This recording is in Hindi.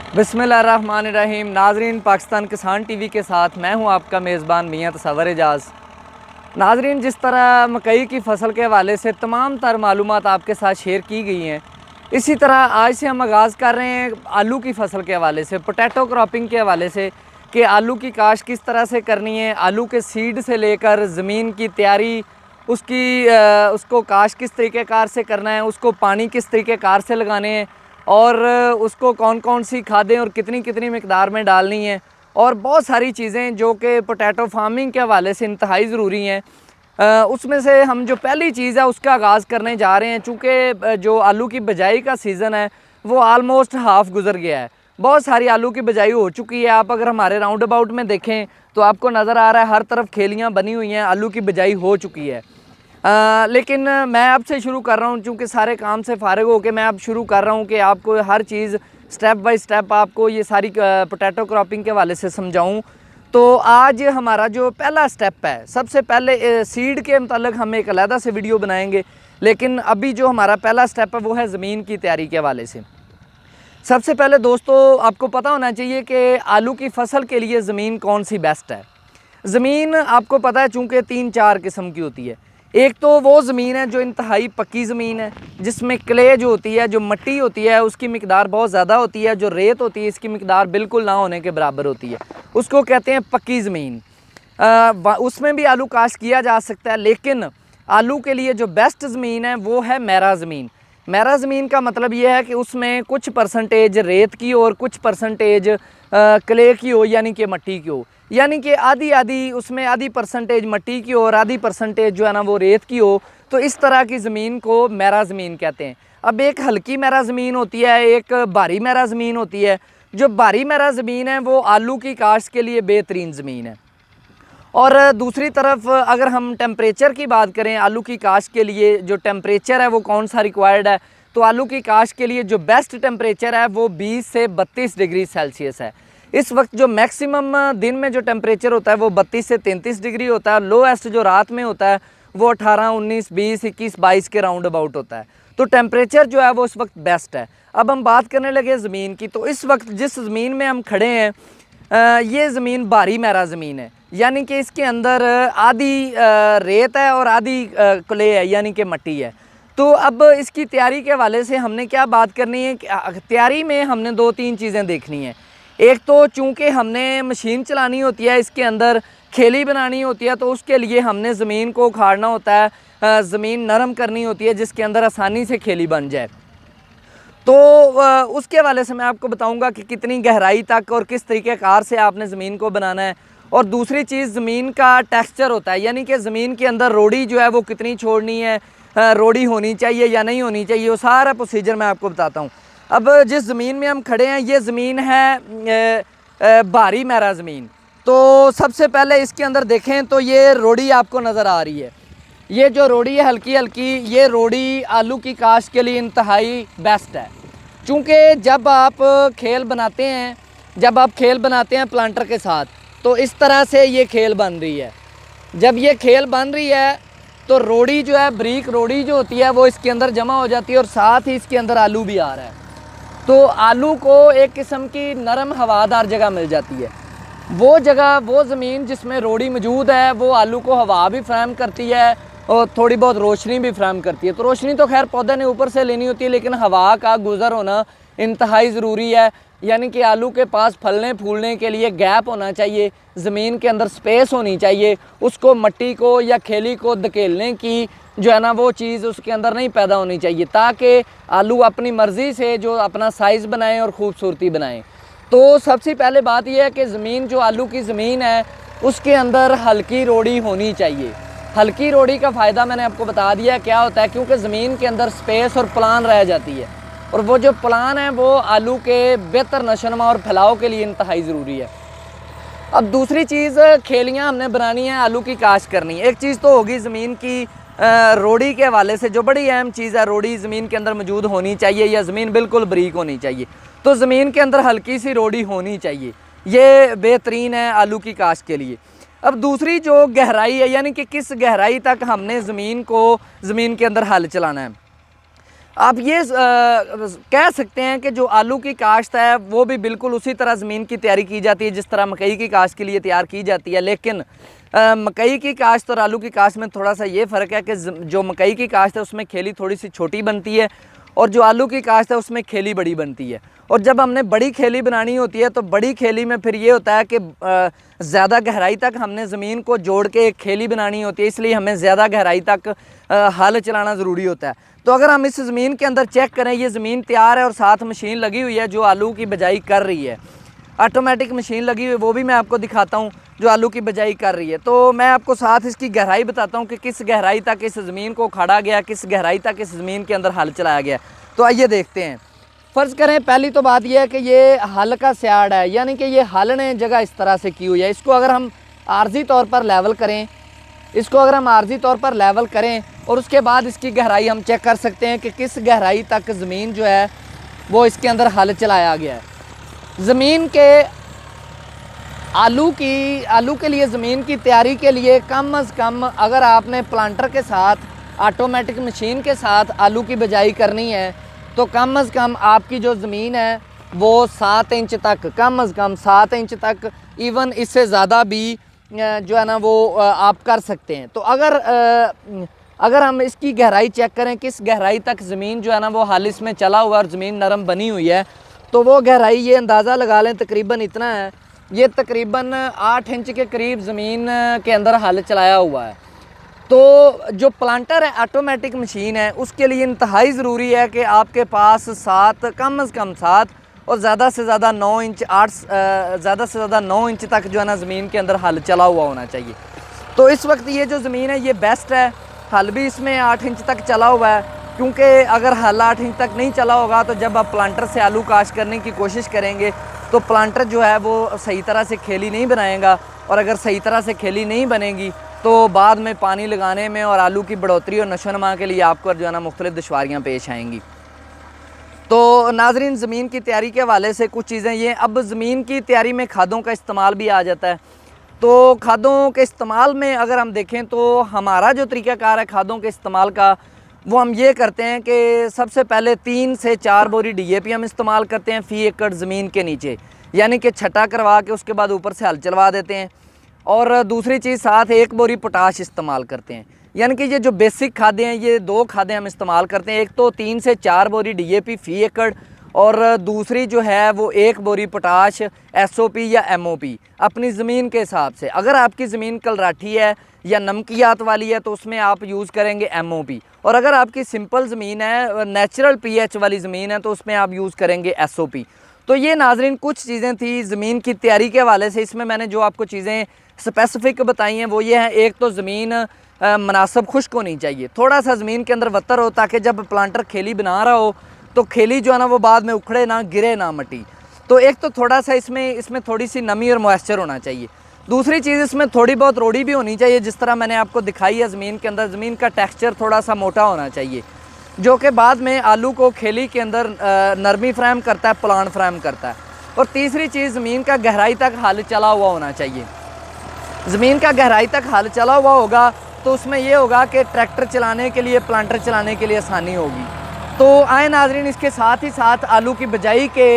बिस्मिल्लाहिर्रहमानिर्रहीम। नाजरीन, पाकिस्तान किसान टीवी के साथ मैं हूं आपका मेज़बान मियां तसव्वुर एजाज़। नाजरीन, जिस तरह मकई की फ़सल के हवाले से तमाम तर मालूमात आपके साथ शेयर की गई हैं, इसी तरह आज से हम आगाज़ कर रहे हैं आलू की फ़सल के हवाले से, पोटैटो क्रॉपिंग के हवाले से कि आलू की काश्त किस तरह से करनी है। आलू के सीड से लेकर ज़मीन की तैयारी, उसको काश्त किस तरीक़ेकार से करना है, उसको पानी किस तरीक़ेकार से लगाने हैं और उसको कौन कौन सी खादें और कितनी कितनी मिकदार में डालनी है, और बहुत सारी चीज़ें जो कि पोटैटो फार्मिंग के हवाले से इंतहाई ज़रूरी हैं। उसमें से हम जो पहली चीज़ है उसका आगाज़ करने जा रहे हैं। चूँकि जो आलू की बिजाई का सीज़न है वो आलमोस्ट हाफ़ गुज़र गया है, बहुत सारी आलू की बिजाई हो चुकी है। आप अगर हमारे राउंड अबाउट में देखें तो आपको नज़र आ रहा है हर तरफ खेलियाँ बनी हुई हैं, आलू की बिजाई हो चुकी है। लेकिन मैं अब से शुरू कर रहा हूँ, चूँकि सारे काम से फ़ारिग होकर मैं अब शुरू कर रहा हूँ कि आपको हर चीज़ स्टेप बाय स्टेप आपको ये सारी पोटैटो क्रॉपिंग के हवाले से समझाऊँ। तो आज हमारा जो पहला स्टेप है, सबसे पहले सीड के मतलब हम एक अलहदा से वीडियो बनाएंगे, लेकिन अभी जो हमारा पहला स्टेप है वो है ज़मीन की तैयारी के हवाले से। सबसे पहले दोस्तों, आपको पता होना चाहिए कि आलू की फ़सल के लिए ज़मीन कौन सी बेस्ट है। ज़मीन आपको पता है चूँकि 3-4 किस्म की होती है। एक तो वो ज़मीन है जो इंतहाई पक्की ज़मीन है, जिसमें क्ले जो होती है, जो मिट्टी होती है, उसकी मिकदार बहुत ज़्यादा होती है। जो रेत होती है इसकी मिकदार बिल्कुल ना होने के बराबर होती है, उसको कहते हैं पक्की ज़मीन। उसमें भी आलू काश्त किया जा सकता है, लेकिन आलू के लिए जो बेस्ट ज़मीन है वो है मैरा ज़मीन। मैरा ज़मीन का मतलब ये है कि उसमें कुछ परसेंटेज रेत की और कुछ परसेंटेज क्ले की हो, यानी कि मिट्टी की हो, यानी कि आधी आधी उसमें आधी परसेंटेज मिट्टी की और आधी परसेंटेज जो है ना वो रेत की हो। तो इस तरह की ज़मीन को मैरा ज़मीन कहते हैं। अब एक हल्की मैरा ज़मीन होती है, एक भारी मैरा ज़मीन होती है। जो भारी मैरा ज़मीन है वो आलू की काश्त के लिए बेहतरीन ज़मीन है। और दूसरी तरफ अगर हम टेम्परेचर की बात करें, आलू की काश्त के लिए जो टेम्परेचर है वो कौन सा रिक्वायर्ड है, तो आलू की काश्त के लिए जो बेस्ट टेम्परेचर है वो 20 से 32 डिग्री सेल्सियस है। इस वक्त जो मैक्सिमम दिन में जो टेम्परेचर होता है वो 32 से 33 डिग्री होता है। लोएस्ट जो रात में होता है वो 18, 19, 20, 21, 22 के राउंड अबाउट होता है। तो टेम्परेचर जो है वो इस वक्त बेस्ट है। अब हम बात करने लगे ज़मीन की, तो इस वक्त जिस ज़मीन में हम खड़े हैं ये ज़मीन भारी मैरा ज़मीन है, यानी कि इसके अंदर आधी रेत है और आधी क्ले है, यानी कि मिट्टी है। तो अब इसकी तैयारी के हवाले से हमने क्या बात करनी है कि तैयारी में हमने 2-3 चीज़ें देखनी है। एक तो चूँकि हमने मशीन चलानी होती है, इसके अंदर खेली बनानी होती है, तो उसके लिए हमने ज़मीन को उखाड़ना होता है, ज़मीन नरम करनी होती है जिसके अंदर आसानी से खेली बन जाए। तो उसके हवाले से मैं आपको बताऊंगा कि कितनी गहराई तक और किस तरीक़ेकार से आपने ज़मीन को बनाना है। और दूसरी चीज़ ज़मीन का टेक्सचर होता है, यानी कि ज़मीन के अंदर रोड़ी जो है वो कितनी छोड़नी है, रोड़ी होनी चाहिए या नहीं होनी चाहिए, वो सारा प्रोसीजर मैं आपको बताता हूँ। अब जिस ज़मीन में हम खड़े हैं ये ज़मीन है भारी मैरा ज़मीन। तो सबसे पहले इसके अंदर देखें तो ये रोड़ी आपको नज़र आ रही है। ये जो रोड़ी है हल्की हल्की, ये रोड़ी आलू की काश्त के लिए इंतहाई बेस्ट है। चूँकि जब आप खेल बनाते हैं प्लांटर के साथ, तो इस तरह से ये खेल बन रही है। जब ये खेल बन रही है तो रोड़ी जो है, ब्रीक रोड़ी जो होती है वो इसके अंदर जमा हो जाती है और साथ ही इसके अंदर आलू भी आ रहा है। तो आलू को एक किस्म की नरम हवादार जगह मिल जाती है। वो जगह, वो ज़मीन जिसमें रोड़ी मौजूद है वो आलू को हवा भी फ्राहम करती है और थोड़ी बहुत रोशनी भी फ्राहम करती है। तो रोशनी तो खैर पौधे ने ऊपर से लेनी होती है, लेकिन हवा का गुज़र होना इंतहाई ज़रूरी है। यानी कि आलू के पास फलने फूलने के लिए गैप होना चाहिए, ज़मीन के अंदर स्पेस होनी चाहिए, उसको मिट्टी को या खेली को धकेलने की जो है ना वो चीज़ उसके अंदर नहीं पैदा होनी चाहिए, ताकि आलू अपनी मर्ज़ी से जो अपना साइज़ बनाएं और ख़ूबसूरती बनाएं। तो सबसे पहले बात यह है कि ज़मीन, जो आलू की ज़मीन है उसके अंदर हल्की रोड़ी होनी चाहिए। हल्की रोड़ी का फ़ायदा मैंने आपको बता दिया क्या होता है, क्योंकि ज़मीन के अंदर स्पेस और प्लान रह जाती है, और वो जो प्लान है वो आलू के बेहतर नशोनुमा और फैलाव के लिए इंतहाई ज़रूरी है। अब दूसरी चीज़, खेलियाँ हमने बनानी है, आलू की काश्त करनी है। एक चीज़ तो होगी ज़मीन की रोड़ी के हवाले से, जो बड़ी अहम चीज़ है, रोड़ी ज़मीन के अंदर मौजूद होनी चाहिए या ज़मीन बिल्कुल बारीक होनी चाहिए। तो ज़मीन के अंदर हल्की सी रोड़ी होनी चाहिए, ये बेहतरीन है आलू की काश्त के लिए। अब दूसरी जो गहराई है, यानी कि किस गहराई तक हमने ज़मीन के अंदर हल चलाना है। आप ये कह सकते हैं कि जो आलू की काश्त है वो भी बिल्कुल उसी तरह ज़मीन की तैयारी की जाती है जिस तरह मकई की काश्त के लिए तैयार की जाती है। लेकिन मकई की काश्त और आलू की काश्त में थोड़ा सा ये फ़र्क है कि जो मकई की काश्त है उसमें खेली थोड़ी सी छोटी बनती है और जो आलू की काश्त है उसमें खेली बड़ी बनती है। और जब हमने बड़ी खेली बनानी होती है तो बड़ी खेली में फिर ये होता है कि ज़्यादा गहराई तक हमने ज़मीन को जोड़ के एक खेली बनानी होती है, इसलिए हमें ज़्यादा गहराई तक हल चलाना ज़रूरी होता है। तो अगर हम इस ज़मीन के अंदर चेक करें, ये ज़मीन तैयार है और साथ मशीन लगी हुई है जो आलू की बिजाई कर रही है, ऑटोमेटिक मशीन लगी हुई है, वो भी मैं आपको दिखाता हूँ जो आलू की बिजाई कर रही है। तो मैं आपको साथ इसकी गहराई बताता हूँ कि किस गहराई तक इस ज़मीन को खड़ा गया, किस गहराई तक इस ज़मीन के अंदर हल चलाया गया। तो आइए देखते हैं। फ़र्ज़ करें, पहली तो बात यह है कि ये हल का स्याड़ है, यानी कि ये हल ने जगह इस तरह से की हुई है। इसको अगर हम आर्जी तौर पर लेवल करें, और उसके बाद इसकी गहराई हम चेक कर सकते हैं कि किस गहराई तक ज़मीन जो है वो इसके अंदर हल चलाया गया है। ज़मीन के आलू के लिए ज़मीन की तैयारी के लिए कम अज़ कम अगर आपने प्लांटर के साथ, ऑटोमेटिक मशीन के साथ आलू की बिजाई करनी है तो कम अज़ कम आपकी जो ज़मीन है वो 7 इंच तक, कम अज़ कम 7 इंच तक, इवन इससे ज़्यादा भी जो है ना वो आप कर सकते हैं। तो अगर हम इसकी गहराई चेक करें, किस गहराई तक ज़मीन जो है ना वो हल इसमें चला हुआ है और ज़मीन नरम बनी हुई है, तो वो गहराई ये अंदाज़ा लगा लें तकरीबन इतना है। ये तकरीबन 8 इंच के करीब ज़मीन के अंदर हल चलाया हुआ है। तो जो प्लांटर है, ऑटोमेटिक मशीन है, उसके लिए इंतहाई ज़रूरी है कि आपके पास 7, कम अज़ कम 7 और ज़्यादा से ज़्यादा 9 इंच, ज़्यादा से ज़्यादा 9 इंच तक जो है ना ज़मीन के अंदर हल चला हुआ होना चाहिए। तो इस वक्त ये जो ज़मीन है ये बेस्ट है। हल भी इसमें 8 इंच तक चला हुआ है, क्योंकि अगर हल 8 इंच तक नहीं चला होगा तो जब आप प्लांटर से आलू काश्त करने की कोशिश करेंगे तो प्लांटर जो है वो सही तरह से खेली नहीं बनाएगा, और अगर सही तरह से खेली नहीं बनेगी तो बाद में पानी लगाने में और आलू की बढ़ोतरी और नशोनमा के लिए आपको जो है ना मुख्तलिफ दुश्वारियाँ पेश आएंगी। तो नाज़रीन, ज़मीन की तैयारी के हवाले से कुछ चीज़ें ये। अब ज़मीन की तैयारी में खादों का इस्तेमाल भी आ जाता है। तो खादों के इस्तेमाल में अगर हम देखें तो हमारा जो तरीक़ाकार है खादों के इस्तेमाल का, वो हम ये करते हैं कि सबसे पहले 3 से 4 बोरी DAP हम इस्तेमाल करते हैं फ़ी एकड़ ज़मीन के नीचे, यानी कि छटा करवा के उसके बाद ऊपर से हल चलवा देते हैं। और दूसरी चीज़, साथ 1 बोरी पोटाश इस्तेमाल करते हैं। यानी कि ये जो बेसिक खादें हैं, ये 2 खादें हम इस्तेमाल करते हैं। एक तो 3 से 4 बोरी DAP फ़ी एकड़, और दूसरी जो है वो 1 बोरी पोटाश SOP या MOP अपनी ज़मीन के हिसाब से। अगर आपकी ज़मीन कलराठी है या नमकियात वाली है तो उसमें आप यूज़ करेंगे MOP, और अगर आपकी सिंपल ज़मीन है, नेचुरल pH वाली ज़मीन है, तो उसमें आप यूज़ करेंगे SOP। तो ये नाज़रीन कुछ चीज़ें थी ज़मीन की तैयारी के हवाले से। इसमें मैंने जो आपको चीज़ें स्पेसिफ़िक बताई हैं वो ये हैं, एक तो ज़मीन मुनासिब खुश्क होनी चाहिए, थोड़ा सा ज़मीन के अंदर वतर हो, ताकि जब प्लांटर खेली बना रहा हो तो खेली जो है ना वो बाद में उखड़े ना, गिरे ना मटी। तो एक तो थोड़ा सा इसमें थोड़ी सी नमी और मॉइस्चर होना चाहिए। दूसरी चीज़, इसमें थोड़ी बहुत रोड़ी भी होनी चाहिए, जिस तरह मैंने आपको दिखाई है ज़मीन के अंदर। ज़मीन का टेक्सचर थोड़ा सा मोटा होना चाहिए, जो कि बाद में आलू को खेली के अंदर नरमी फ्राहम करता है, प्लान फ्राहम करता है। और तीसरी चीज़, ज़मीन का गहराई तक हल चला हुआ होना चाहिए। ज़मीन का गहराई तक हल चला हुआ होगा तो उसमें यह होगा कि ट्रैक्टर चलाने के लिए, प्लांटर चलाने के लिए आसानी होगी। तो आए नाज़रीन, इसके साथ ही साथ आलू की बिजाई के